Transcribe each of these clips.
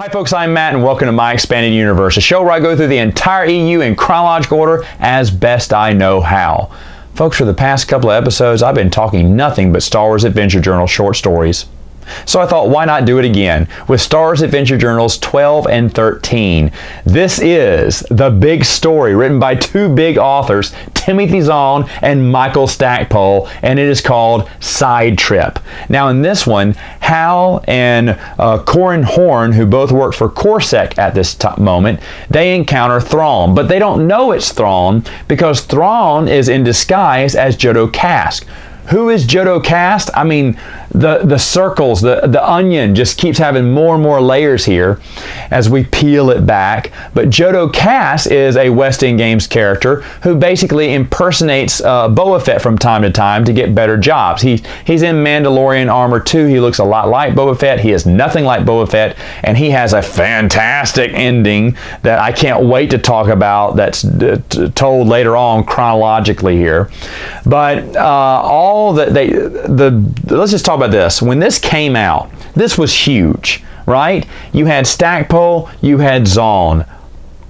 Hi folks, I'm Matt and welcome to My Expanded Universe, a show where I go through the entire EU in chronological order as best I know how. Folks, for the past couple of episodes, I've been talking nothing but Star Wars Adventure Journal short stories. So I thought, why not do it again with Star Wars Adventure Journals 12 and 13. This is the big story written by two big authors, Timothy Zahn and Michael Stackpole, and it is called Side Trip. Now in this one, Hal and Corran Horn, who both work for Coruscant at this moment, they encounter Thrawn, but they don't know it's Thrawn because Thrawn is in disguise as Jodo Kast. Who is Jodo Kast? I mean, the circles, the onion just keeps having more and more layers here as we peel it back. But Jodo Kast is a West End Games character who basically impersonates Boba Fett from time to time to get better jobs. He's in Mandalorian armor too. He looks a lot like Boba Fett. He is nothing like Boba Fett, and he has a fantastic ending that I can't wait to talk about. That's told later on chronologically here. But let's just talk about this. When this came out, this was huge, right? You had Stackpole, you had Zahn.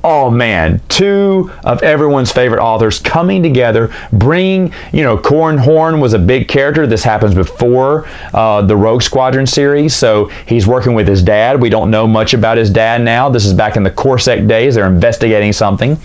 Oh man, two of everyone's favorite authors coming together, bringing, Corran Horn was a big character. This happens before the Rogue Squadron series, so he's working with his dad. We don't know much about his dad now. This is back in the Coruscant days. They're investigating something.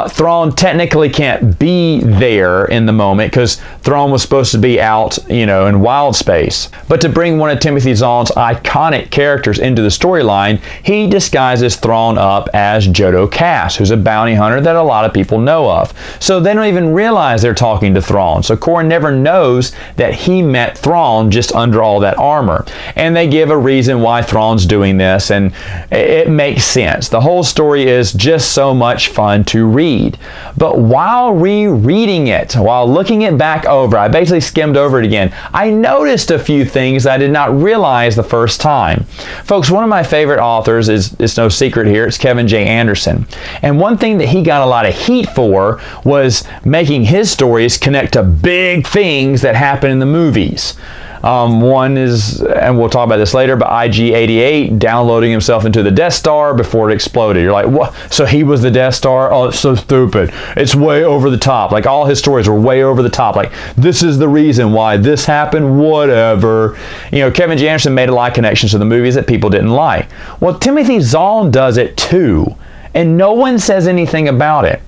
Thrawn technically can't be there in the moment because Thrawn was supposed to be out, in wild space. But to bring one of Timothy Zahn's iconic characters into the storyline, he disguises Thrawn up as Jodo Kast, who's a bounty hunter that a lot of people know of. So they don't even realize they're talking to Thrawn. So Corran never knows that he met Thrawn just under all that armor. And they give a reason why Thrawn's doing this, and it makes sense. The whole story is just so much fun to read. But while rereading it, while looking it back over, I basically skimmed over it again, I noticed a few things I did not realize the first time. Folks, one of my favorite authors it's no secret here, it's Kevin J. Anderson. And one thing that he got a lot of heat for was making his stories connect to big things that happen in the movies. One is, and we'll talk about this later, but IG-88 downloading himself into the Death Star before it exploded. You're like, what? So he was the Death Star? Oh, it's so stupid. It's way over the top. Like, all his stories are way over the top. Like, this is the reason why this happened, whatever. Kevin J. Anderson made a lot of connections to the movies that people didn't like. Well, Timothy Zahn does it too, and no one says anything about it.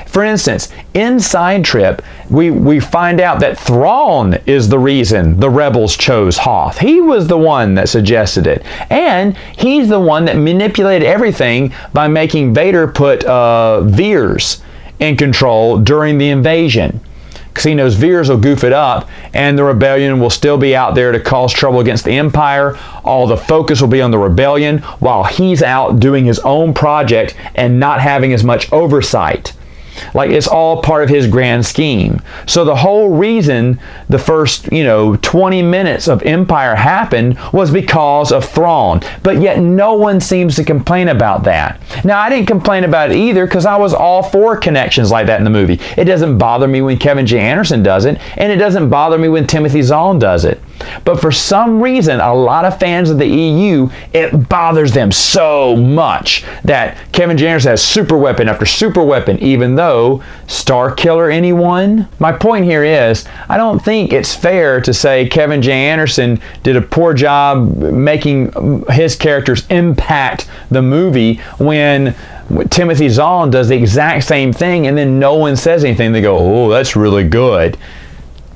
For instance, in Side Trip, we find out that Thrawn is the reason the rebels chose Hoth. He was the one that suggested it. And he's the one that manipulated everything by making Vader put Veers in control during the invasion. Because he knows Veers will goof it up and the rebellion will still be out there to cause trouble against the Empire. All the focus will be on the rebellion while he's out doing his own project and not having as much oversight. Like, it's all part of his grand scheme. So the whole reason the first, 20 minutes of Empire happened was because of Thrawn. But yet no one seems to complain about that. Now, I didn't complain about it either because I was all for connections like that in the movie. It doesn't bother me when Kevin J. Anderson does it, and it doesn't bother me when Timothy Zahn does it. But for some reason, a lot of fans of the EU, it bothers them so much that Kevin J. Anderson has super weapon after super weapon, even though Star Killer anyone? My point here is, I don't think it's fair to say Kevin J. Anderson did a poor job making his characters impact the movie when Timothy Zahn does the exact same thing and then no one says anything. They go, oh, that's really good.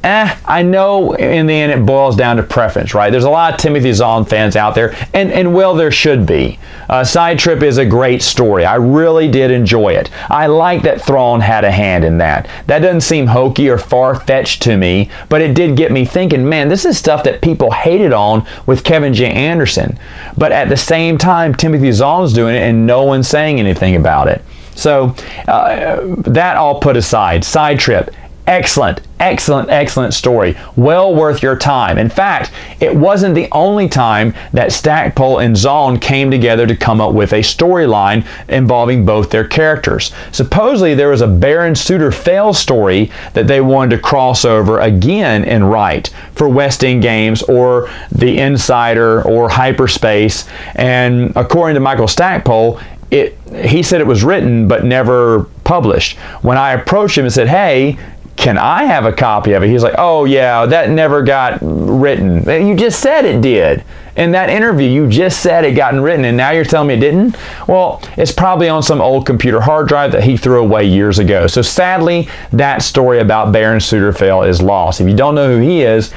I know in the end it boils down to preference, right? There's a lot of Timothy Zahn fans out there, and well, there should be. Side Trip is a great story. I really did enjoy it. I like that Thrawn had a hand in that. That doesn't seem hokey or far-fetched to me, but it did get me thinking, man, this is stuff that people hated on with Kevin J. Anderson. But at the same time, Timothy Zahn's doing it, and no one's saying anything about it. So that all put aside, Side Trip. Excellent, excellent, excellent story. Well worth your time. In fact, it wasn't the only time that Stackpole and Zahn came together to come up with a storyline involving both their characters. Supposedly there was a Baron Sutter fail story that they wanted to cross over again and write for West End Games or The Insider or Hyperspace. And according to Michael Stackpole, he said it was written but never published. When I approached him and said, hey, can I have a copy of it? He's like, oh yeah, that never got written. You just said it did. In that interview, you just said it got written, and now you're telling me it didn't? Well, it's probably on some old computer hard drive that he threw away years ago. So sadly, that story about Baron Sutterfeld is lost. If you don't know who he is,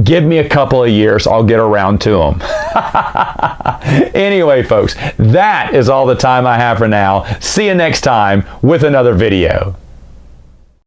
give me a couple of years, I'll get around to him. Anyway, folks, that is all the time I have for now. See you next time with another video.